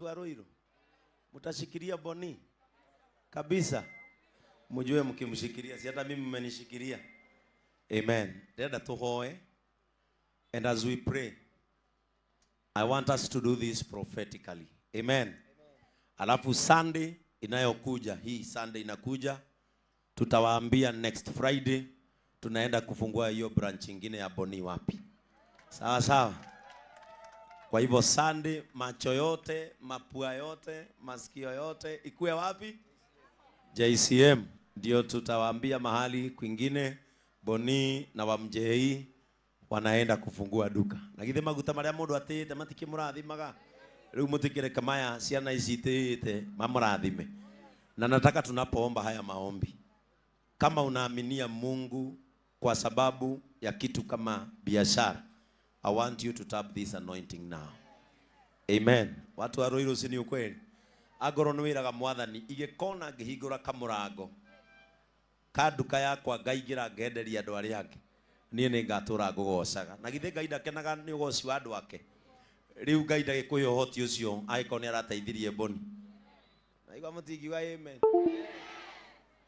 wa Ruiru? Mtashikilia Boni kabisa. Mjue mkimshikilia, si hata mimi mmenishikilia. Amen. Dada tuhoe. And as we pray, I want us to do this prophetically. Amen. Alafu Sunday inayokuja, hii Sunday inakuja, tutawaambia next Friday tunaenda kufungua hiyo branch nyingine ya Boni wapi. Sawa sawa. Kwa hivyo Sunday macho yote, mapua yote, masikio yote ikuwe wapi? JCM. Ndio tutawaambia mahali kwingine Boni na Wamjei wanaenda kufungua duka. Na githe maguta maria mundu atite matikimurathimага. Riu mutikire kamaya ciana isitite mamurathime. Na nataka tunapoomba haya maombi, kama unaaminia Mungu kwa sababu ya kitu kama biashara, I want you to tap this anointing now. Amen. Watu wa Ruiru si ni ukweli? Agoro nwiraga mwathani igikona ngihingura kamurango kaduka yakwa ngaigira ngenderia andu aria angi, nie ni ngatura ngugocaga. Na githe Ngai ndakenaga ni ugoci wa andu ake. Riu Ngai ndagikuhe uhoti ucio aiko ni arateithirie Boni. Na igwa mutingiuga amen.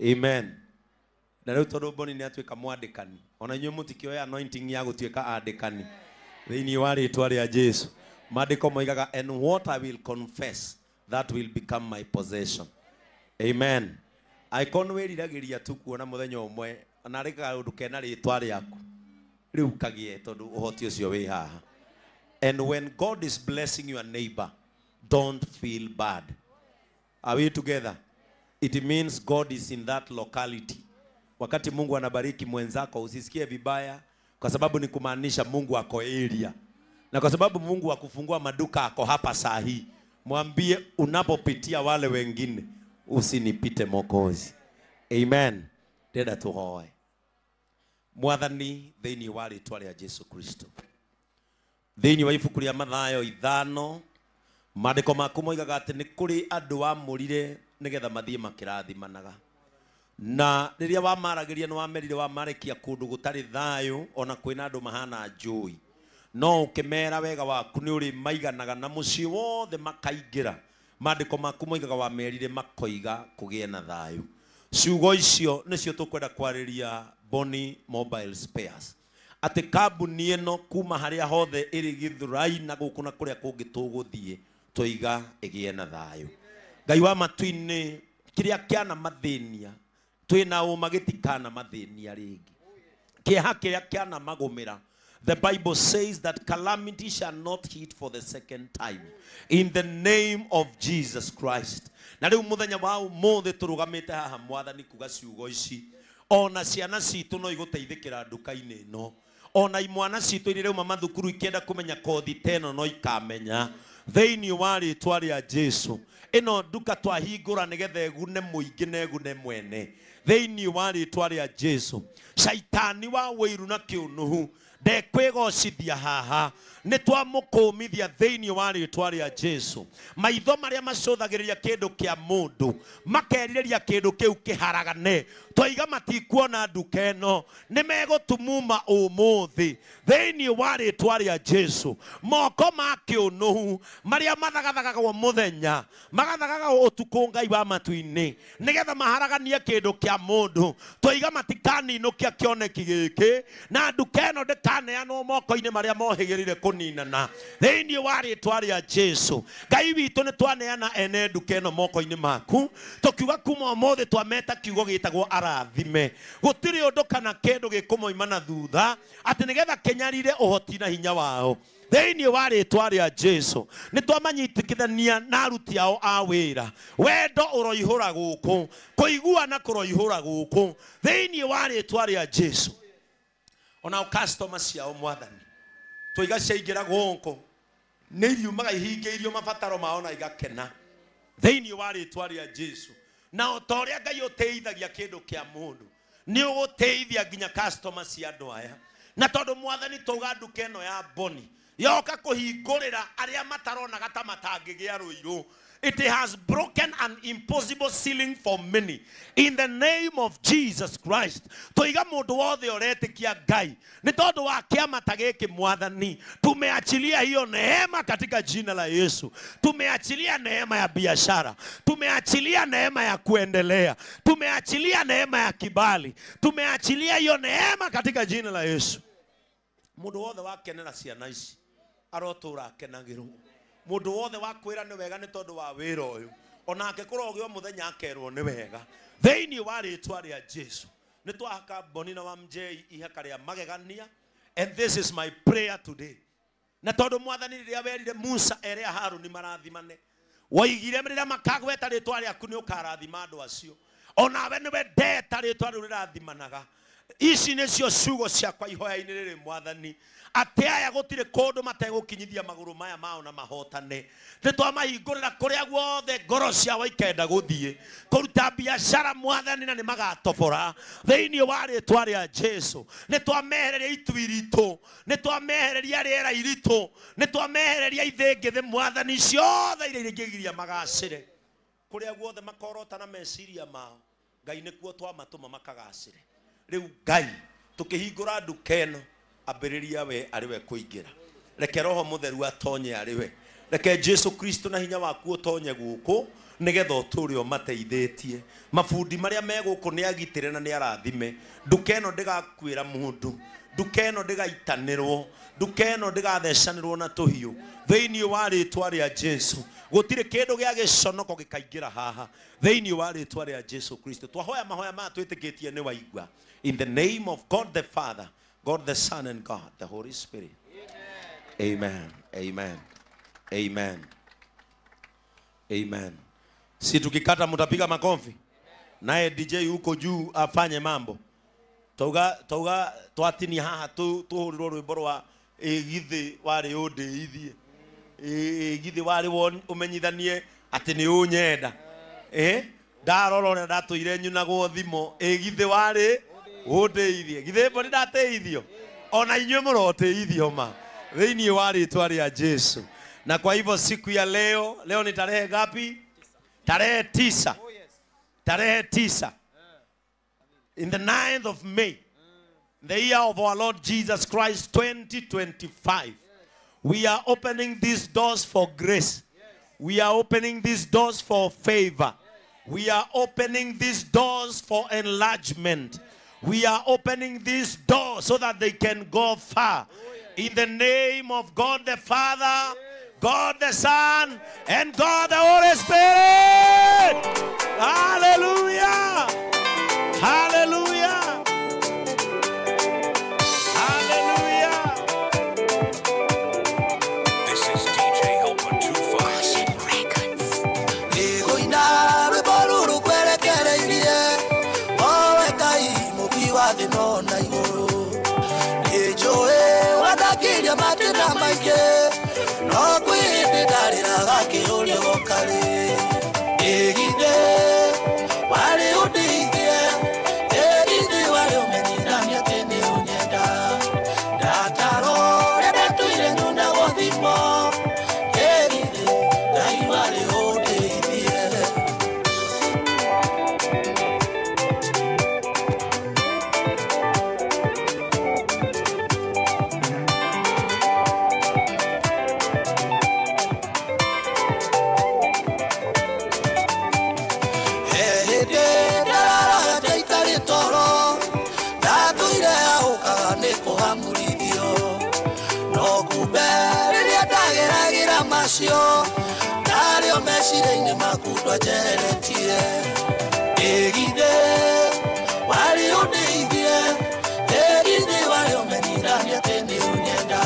Amen. Na riu tondu Boni ni atuika mwandikani, ona inyu mutikioya anointing ya gutuika andikani thiini wa ritwa ria Jesu. Maandiko moigaga, and what I will confess, that will become my possession. Amen. Aikonu wiriragiria tu kuona muthenya umwe na rika undu kena ritwa riaku riu kagie tondu uhoti ucio wi haha. And when God is blessing your neighbor, don't feel bad. Are we together? It means God is in that locality. Wakati Mungu anabariki mwenzako usisikie vibaya, kwa sababu ni kumaanisha Mungu ako area. Na kwa sababu Mungu akufungua maduka ako hapa saa hii, mwambie unapopitia wale wengine usinipite Mwokozi. Amen. Deda tuhoe. Mwathani thiini wa ritwa ria Jesu Kristo, thiini wa ibuku ria Mathayo 5, maandiko maku moigaga ati ni kuri andu amurire nigetha mathie makirathimanaga. Na riria wamaragiria ni wamerire wamarekia kundu gutari thayo, ona kwina andu mahana njui. No ukimera wega waku ni uri maiganaga na mucii wothe makaingira. Maandiko maku moigaga wamerire makoiga kugie na thayo. Ciugo icio nicio tukwenda kwariria Boni Mobile Spares. Ati kambuni ino kuma haria hothe iri Githurai na guku na kuria kungi tuguthie tuiga igie na thayo. Ngai wa matu-ini kiria kiana mathinia twina uma gitikana mathinia ringi. Kieha kiria kiana magumira, the Bible says that calamity shall not hit for the second time, in the name of Jesus Christ. Na riu muthenya wa umuthi turugamite haha mwathani kuga ciugo ici, ona ciana citu no iguteithikira nduka-ini no, ona imwana citu iri riuma mathukuru ikienda kumenya kothi teno no ikamenya thiini wa ritwa ria Jesu. Ino nduka twahingura nigetha egune muingi na egune mwene thiini wa ritwa ria Jesu. Shaitani wa wiru na kiunuhu ndekwigocithia haha ni twamukumithia thiini wa ritwa ria Jesu. Maitho maria macuthagiriria kindu kia mundu makeririria kindu kiu kiharagane, twiga matikuona nduka ino ni megutumuma umuthi thiini wa ritwa ria Jesu. Moko ma kiunuhu maria mathagathaga muthenya magathagaga utuku Ngai wa matu-ini nigetha maharaganie kindu kia mundu, twiga matikaninukia kioneki giki na nduka ino ndikaneanwo moko-ini maria mohigirire kuninana thiini wa ritwa ria Jesu. Ngai witu ni twaneana ene nduka ino moko-ini maku, tukiuga kuma umuthi twameta kiugo gitagwo arathime. Gutiri undu kana kindu gikumoima na thutha ati nigetha kenyarire uhoti na hinya wao thiini wa ritwa ria Jesu. Ni twamanyitikithania na aruti ao a wira, wendo uroihura guku, kuigua na kuroihura guku thiini wa ritwa ria Jesu. Ona customer ciao mwathani twiga ciaingira guku ni iriumaga ihingeirio mabataro mao na igakena thiini wa ritwa ria Jesu. Na otoria Ngai uteithagia kindu kia mundu ni uguteithia nginya customer cia andu aya. Na tondu mwathani tuga nduka ino ya Boni yoka kuhingurira aria matarona gata matangigia ruiru. It has broken an impossible ceiling for many. In the name of Jesus Christ. Toiga mundu wothe oretikia Ngai. Ni tondu wa kiama ta giki mwathani. Tumeachilia hiyo neema katika jina la Yesu. Tumeachilia neema ya biashara. Tumeachilia neema ya kuendelea. Tumeachilia neema ya kibali. Tumeachilia hiyo neema katika jina la Yesu. Mundu wothe wakenera ciana ici arotura akenagirwo. Mundu wothe wakwira ni wega ni tondu wa wira uyu onake kurogio muthenya akerwo ni wega theini wa ritwa ria Jesu ni twahaka Boni na Wamjei ihaka ria magegania. And this is my prayer today. Na tondu mwathani riria werire Musa ere Haruni marathimane waigire riria makagweta ritwa riaku ni ukarathima andu acio onawe niwe ndeta ritwa riu rirathimanaga. Ici nicio ciugo ciakwa ihoya-ini riri mwathani ati aya gutire kundu mategukinyithia maguru maya mao na mahotane. Ni twamahingurira kuria guothe ngoro ciao ikenda guthie kuruta biashara mwathani na ni magatobora theini wa ritwa ria Jesu. Ni twamehereria itu iritu, ni twamehereria riera iritu, ni twamehereria ithingithi mwathani ciothe iria ingigiria magacire kuria guothe makorota na meciria mao. Ngai nikuo twamatuma makagacire. Riu Ngai tukihingura nduka eno ambiriria we ariwe kuingira. Reke Roho Mutheru atonye ariwe. Reke Jesu Kristo na hinya waku utonye guku nigetha uturi o mateithĩtie. Mabundi maria meguku ni agitire na ni arathime. Nduka eno ndigakwira mundu. Nduka eno ndigaitanirwo. Nduka eno ndigathecanirwo na tuhiu. Theini wa ritwa ria Jesu. Gutire kindu gia giconoko gikaingira haha. Theini wa ritwa ria Jesu Kristo. Twahoya mahoya ma twitikitie ni waigua. In the name of God the Father, God the Son, and God the Holy Spirit. Amen. Amen. Amen. Amen. Si tukikata mutapiga makofi. Naye DJ huko juu afanye mambo. Toga twatini haha tuhurirwo rwimbo rwa githi wari undi ithie. Githi wari umenyithanie ati ni unyenda. Ndarora na ndatuire nyunagwo thimo. Githi wari uteithie. Githe mboni ndateithio. Ona inywe muroteithio ma. Theini wa ritwa ria Jesu. Na kwa hivyo siku ya leo ni tarehe ngapi? Tarehe 9. Tarehe 9. In the 9th of May, the year of our Lord Jesus Christ 2025. We are opening these doors for grace. We are opening these doors for favor. We are opening these doors for enlargement. We are opening these doors so that they can go far. In the name of God the Father, God the Son, and God the Holy Spirit. Hallelujah. Hallelujah. Hallelujah. This is DJ Helper 25. Records. Dario meshire makuto jeretie egide wali udeidie egide wali omenirania tene unyenda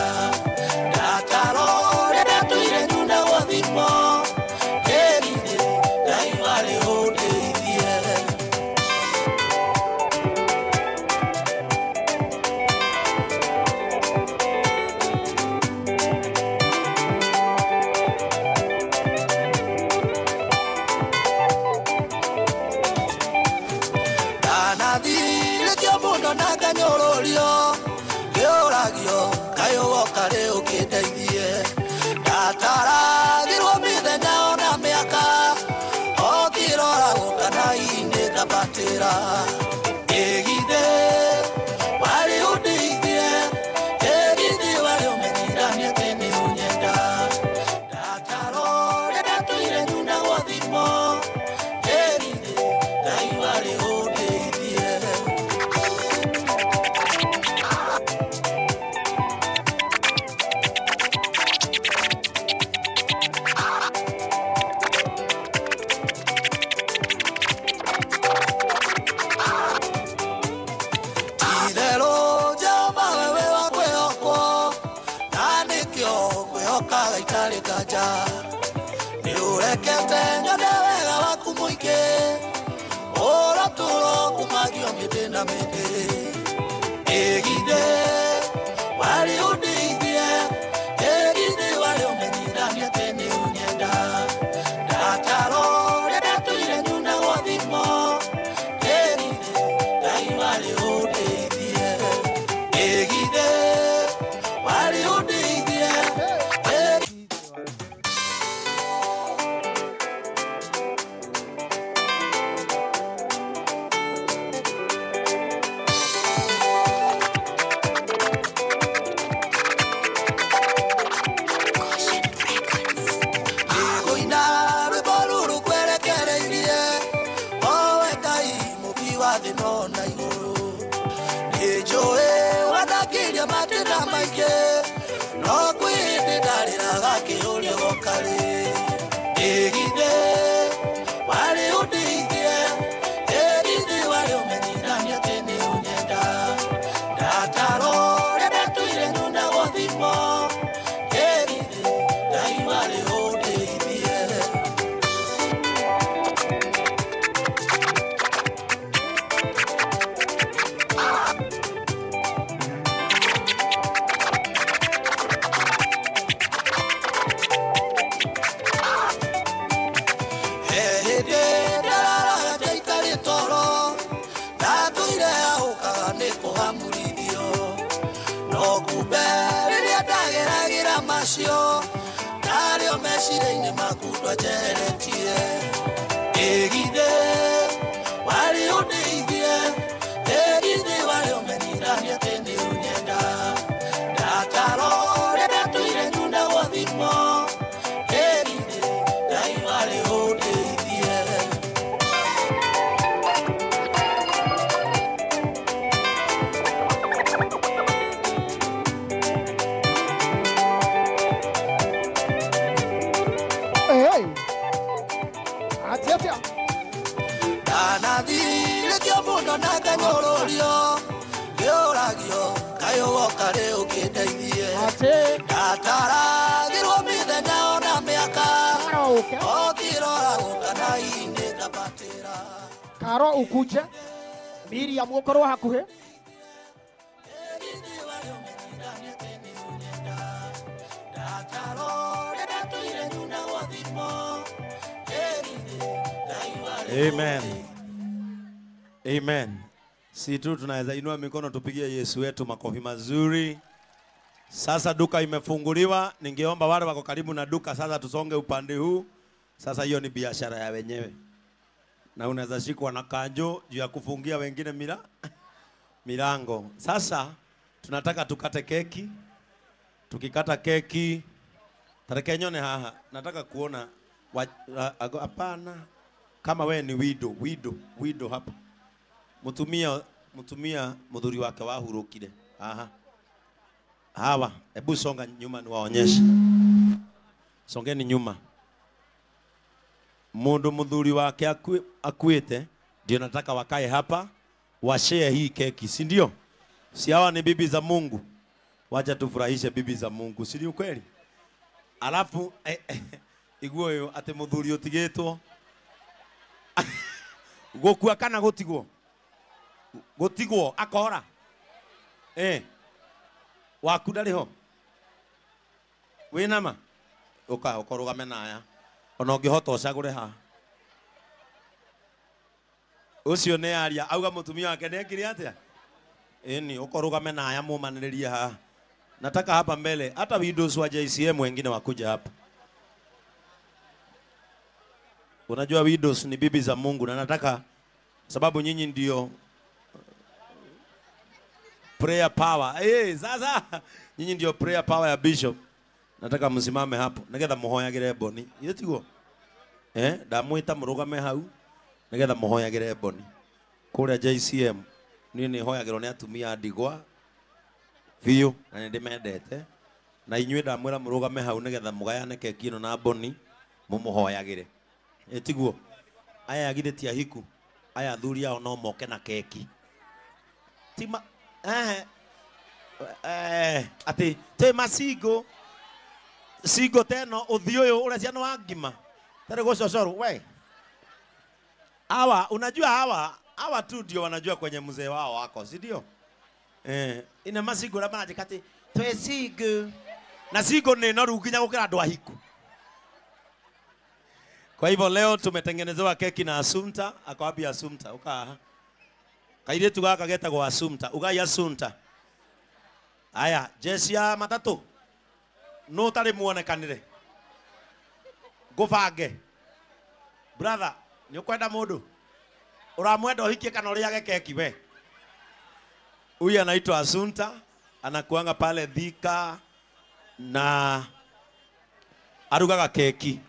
dataro retu ile nyunda wadhimo egide dai wali udeidie. wathimo erinde Ngai wale undeithie Ni urekete nyone wega waku muingi ora turo kumagio mĩndĩ na mĩndĩ ĩgithĩ wari ũndeithie ĩgithĩ wari ũmenyithania atĩ nĩ ũnyenda ndataro rĩrĩa ndatũire nyuna gwathimo ĩgithĩ Ngai wari ũndeithie ĩgithĩ wari ũndeithie Dario mecire-inĩ maku ndwenjeretie ĩgithĩ wari ũndeithie ĩgithĩ wari ũmenyithania atĩ nĩ ũnyenda ndataro rĩrĩa ndatũire nyuna gwathimo ĩgithĩ Ngai wari ũndeithie Naganyororio Georagio Kayo Kare Ukideithie Ndataragirwo mĩthenya ona mĩaka Okirora gũkana ine ngabatĩra Karo ukuje Miriam ũkorwo hakuhĩ Amen. Amen. Si tu tunaweza inua mikono tupigie Yesu wetu makofi mazuri. Sasa duka imefunguliwa. Ningeomba wale wako karibu na duka sasa tusonge upande huu. Sasa hiyo ni biashara ya wenyewe. Na unaweza shikwa na kanjo juu ya kufungia wengine milango. Sasa tunataka tukate keki. Tukikata keki tareke nyone haha. Nataka kuona hapana kama we ni widow hapa. Mutumia mudhuri wake wahurukire. Aha. Hawa, hebu songa nyuma niwaonyeshe. Songeni nyuma. Mundu mudhuri wake akuite, ndio nataka wakae hapa, washare hii keki, si ndio? Si hawa ni bibi za Mungu. Wacha tufurahishe bibi za Mungu, si ndio kweli? Alafu iguo ate mudhuri utigitwo. Gokua kana gotigwo. Gotigwo akora. Waku ndariho. Wina ma. Uka ukorugame naya. Ona ungihota ucagure ha. Ucio ne aria auga mutumia wake nekire atia? Eni ukorugame naya mumaniririe ha. Nataka hapa mbele hata widows wa JCM wengine wakuja hapa. Unajua widows ni bibi za Mungu na nataka sababu nyinyi ndio prayer power. Sasa nyinyi ndio prayer power ya bishop. Nataka msimame hapo. Nagetha muhoyagire boni. Yetiguo. ndamwita murugame hau nigetha muhoyagire Boni kuria JCM ni hoyagirwo ni atumia ndigwa biu na ni ndimendete na inyuĩ ndamwĩra mũrũgame hau nigetha mũgayane keki ĩno na Boni mumuhoyagire tiguo aya agithĩtie ahiku aya athuri ao no moke na keki tima ati te masigo sigo teno uthi uyu ule ciana wa ngima tare gococoro we hawa unajua hawa tu ndio wanajua kwenye mzee wao wako si ndio ina masigo la maji kati twe sigo na sigo ni no ruginya gukira andu ahiku. Kwa hivyo leo tumetengenezewa keki na Assumpta. Akawapi Assumpta? Uka kairetu gaka getagwo Assumpta. Ugai Assumpta. Aya, jesi ya matatu. No tari muonekanire. Gubange. Brother, ni ukwenda mundu? Uramwenda uhikie kana uriage keki we? Huyu anaitwa Assumpta, anakuanga pale Thika na arugaga keki.